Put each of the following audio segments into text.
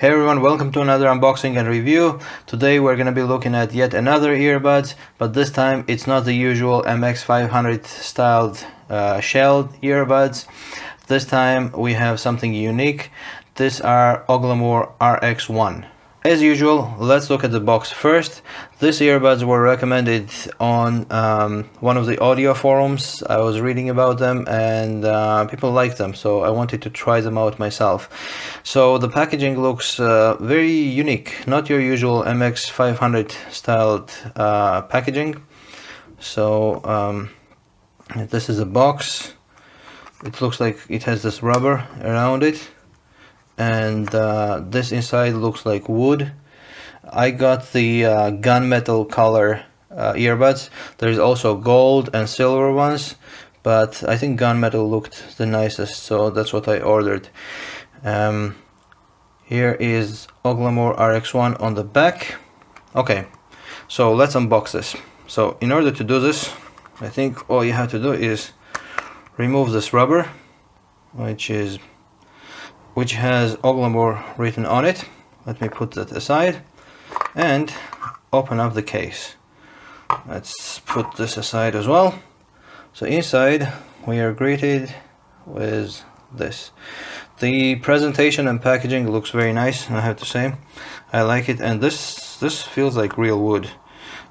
Hey everyone, welcome to another unboxing and review. Today we're going to be looking at yet another earbuds, but this time it's not the usual MX500 styled shelled earbuds. This time we have something unique. These are Auglamour RX1. As usual, let's look at the box first. These earbuds were recommended on one of the audio forums. I was reading about them and people liked them, so I wanted to try them out myself. So the packaging looks very unique, not your usual MX500 styled packaging. So this is a box. It looks like it has this rubber around it, and this inside looks like wood. I got the gunmetal color earbuds. There's also gold and silver ones, but I think gunmetal looked the nicest, so that's what I ordered. Here is Auglamour RX1 on the back. Okay, so let's unbox this. So in order to do this, I think all you have to do is remove this rubber, which has Auglamour written on it. Let me put that aside and open up the case. Let's put this aside as well. So inside we are greeted with this. The presentation and packaging looks very nice, I have to say. I like it, and this feels like real wood.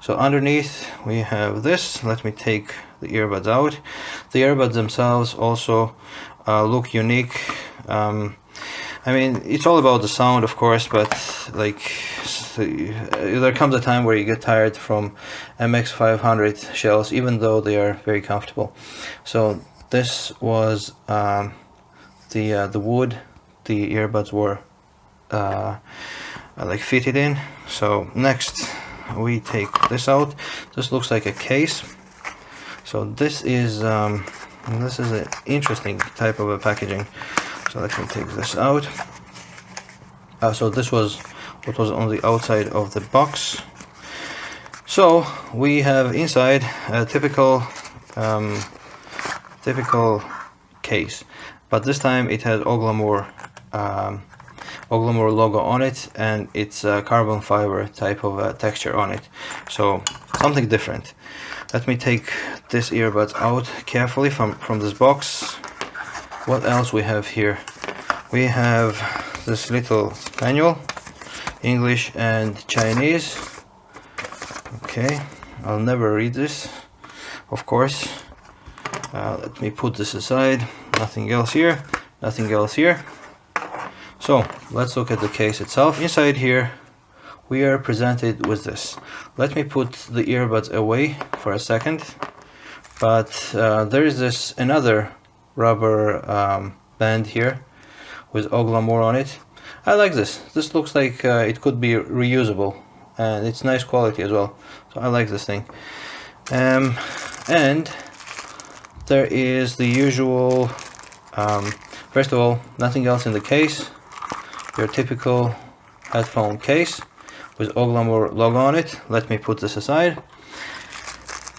So underneath we have this. Let me take the earbuds out. The earbuds themselves also look unique. I mean, it's all about the sound, of course, but like there comes a time where you get tired from MX500 shells, even though they are very comfortable. So this was the wood the earbuds were like fitted in. So next we take this out. This looks like a case. So this is an interesting type of a packaging. So let me take this out. So this was what was on the outside of the box. So we have inside a typical case, but this time it has Auglamour logo on it, and it's a carbon fiber type of texture on it. So something different. Let me take this earbuds out carefully from this box. What else we have here? We have this little manual, English and Chinese. Okay, I'll never read this, of course. Let me put this aside. Nothing else here, nothing else here. So let's look at the case itself. Inside here we are presented with this. Let me put the earbuds away for a second, but there is this another rubber band here with Auglamour on it. I like this. This looks like it could be reusable, and it's nice quality as well. So I like this thing. And there is the usual, first of all, nothing else in the case. Your typical headphone case with Auglamour logo on it. Let me put this aside.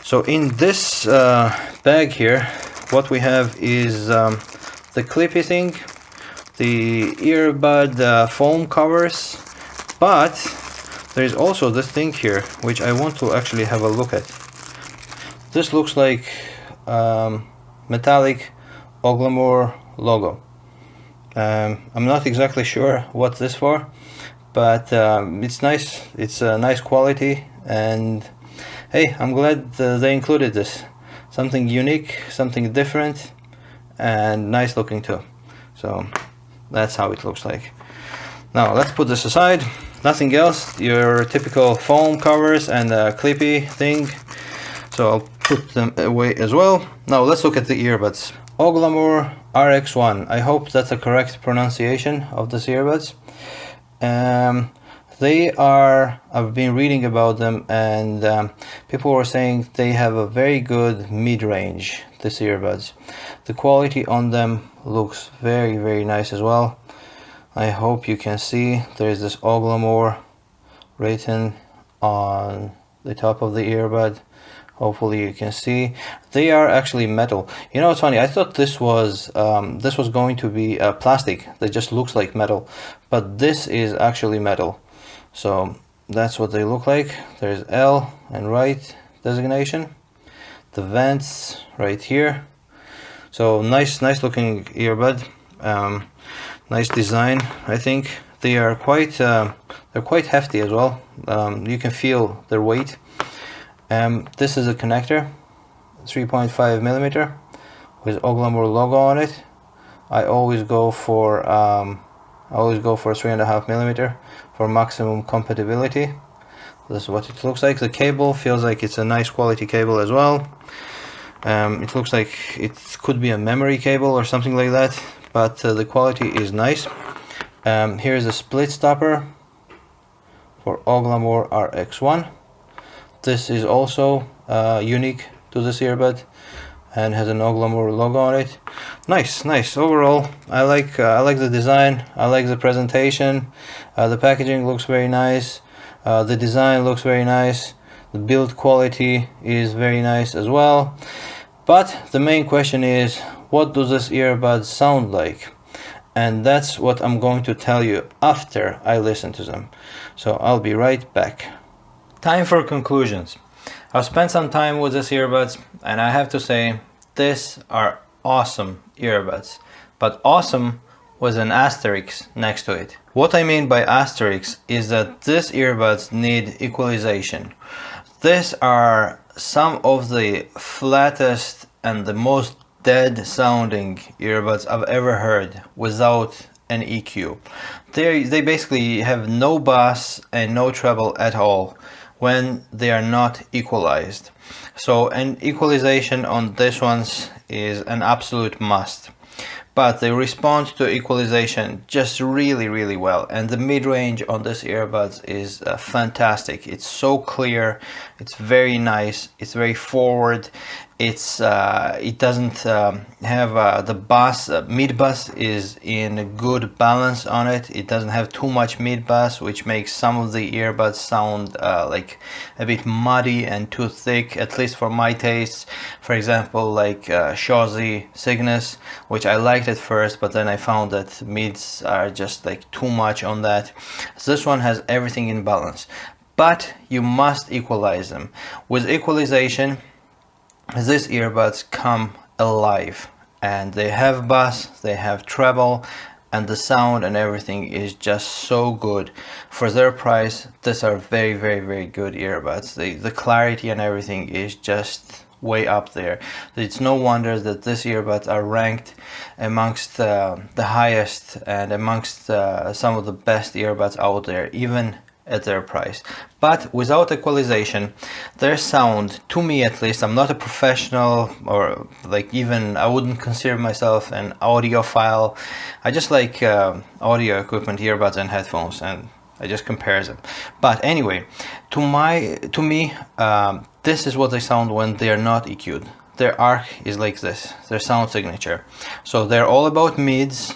So in this bag here, what we have is the clippy thing, the earbud foam covers, but there is also this thing here which I want to actually have a look at. This looks like metallic Auglamour logo. I'm not exactly sure what this for, but it's nice. It's a nice quality, and hey, I'm glad they included this. Something unique, something different, and nice looking too. So that's how it looks like. Now let's put this aside. Nothing else. Your typical foam covers and a clippy thing. So I'll put them away as well. Now let's look at the earbuds. Auglamour RX1. I hope that's a correct pronunciation of these earbuds. They are, I've been reading about them, and people were saying they have a very good mid-range, these earbuds. The quality on them looks very, very nice as well. I hope you can see there's this Auglamour written on the top of the earbud. Hopefully you can see they are actually metal. You know, it's funny, I thought this was going to be plastic that just looks like metal, but this is actually metal. So that's what they look like. There's L and right designation, the vents right here. So nice looking earbud, nice design. I think they are they're quite hefty as well. You can feel their weight. This is a connector, 3.5 millimeter with Auglamour logo on it. I always go for 3.5 millimeter for maximum compatibility. This is what it looks like. The cable feels like it's a nice quality cable as well. It looks like it could be a memory cable or something like that, but the quality is nice. Here's a split stopper for Auglamour RX1. This is also unique to this earbud and has an Auglamour logo on it. Nice. Overall, I like the design. I like the presentation. The packaging looks very nice. The design looks very nice. The build quality is very nice as well. But the main question is, what does this earbud sound like? And that's what I'm going to tell you after I listen to them. So I'll be right back. Time for conclusions. I've spent some time with these earbuds and I have to say these are awesome earbuds, but awesome with an asterisk next to it. What I mean by asterisk is that these earbuds need equalization. These are some of the flattest and the most dead sounding earbuds I've ever heard without an EQ. They basically have no bass and no treble at all when they are not equalized. So an equalization on these ones is an absolute must. But they respond to equalization just really well, and the mid-range on this earbuds is fantastic. It's so clear, it's very nice, it's very forward. It doesn't have the bass. Mid bass is in a good balance on it. It doesn't have too much mid bass, which makes some of the earbuds sound like a bit muddy and too thick, at least for my tastes. For example, like Shorzy Cygnus, which I liked at first, but then I found that mids are just like too much on that. So this one has everything in balance, but you must equalize them. With equalization, these earbuds come alive and they have bass, they have treble, and the sound and everything is just so good. For their price, these are very good earbuds. The clarity and everything is just way up there. It's no wonder that these earbuds are ranked amongst the highest and amongst some of the best earbuds out there, even at their price. But without equalization, their sound, to me at least, I'm not a professional, or like even I wouldn't consider myself an audiophile. I just like audio equipment, earbuds and headphones, and I just compare them. But anyway, to me, this is what they sound when they are not EQ'd. Their arc is like this, their sound signature. So they're all about mids,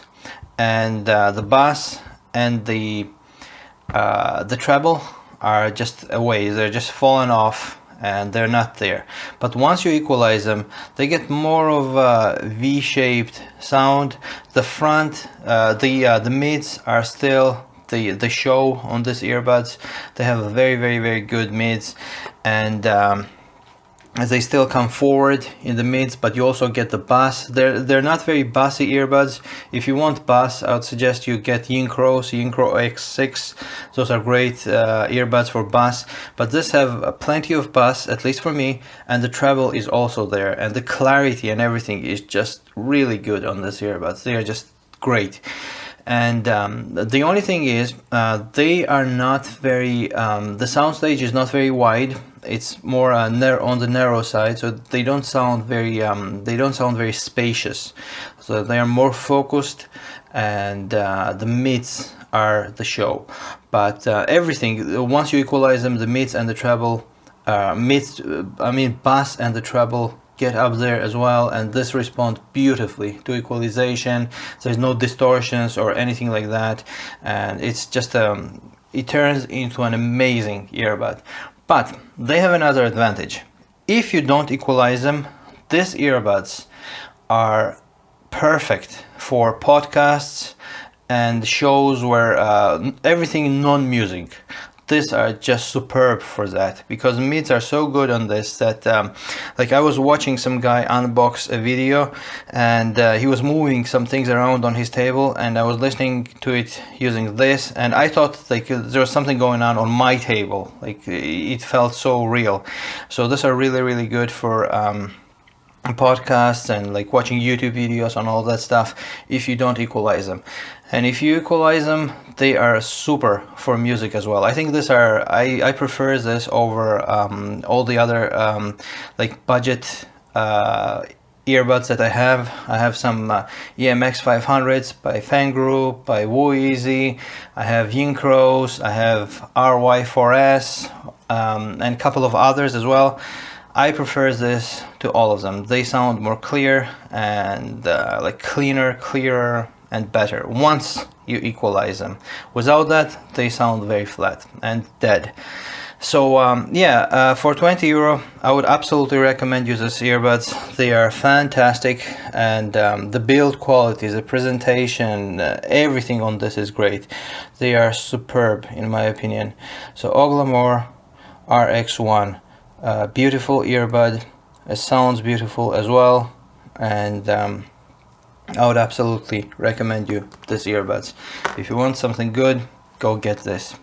and the bass and the treble are just away. They're just falling off and they're not there. But once you equalize them, they get more of a V-shaped sound. The front, the mids are still the show on these earbuds. They have a very good mids, and as they still come forward in the mids, but you also get the bass. They're not very bassy earbuds. If you want bass, I would suggest you get Yincro X6. Those are great earbuds for bass, but this have plenty of bass, at least for me, and the treble is also there, and the clarity and everything is just really good on these earbuds. They are just great. And the only thing is, they are not very, the soundstage is not very wide. It's more on the narrow side, so they don't sound very spacious. So they are more focused, and the mids are the show. But everything, once you equalize them, the mids and the treble, bass and the treble get up there as well, and this responds beautifully to equalization. There's no distortions or anything like that, and it's just it turns into an amazing earbud. But they have another advantage. if you don't equalize them, these earbuds are perfect for podcasts and shows where everything non-music. These are just superb for that, because mids are so good on this that like I was watching some guy unbox a video, and he was moving some things around on his table, and I was listening to it using this, and I thought like there was something going on my table. Like it felt so real. So these are really, really good for podcasts and like watching YouTube videos and all that stuff if you don't equalize them. And if you equalize them, they are super for music as well. I think these are, I prefer this over all the other like budget earbuds that I have. I have some EMX 500s by Fangroup, by Wooeasy. I have Yincrows, I have RY4S, and a couple of others as well. I prefer this to all of them. They sound more clear and like clearer and better once you equalize them. Without that, they sound very flat and dead. So for 20 euro, I would absolutely recommend you these earbuds. They are fantastic, and the build quality, the presentation, everything on this is great. They are superb in my opinion. So Auglamour RX1. Beautiful earbud. It sounds beautiful as well, and I would absolutely recommend you these earbuds. If you want something good, go get this.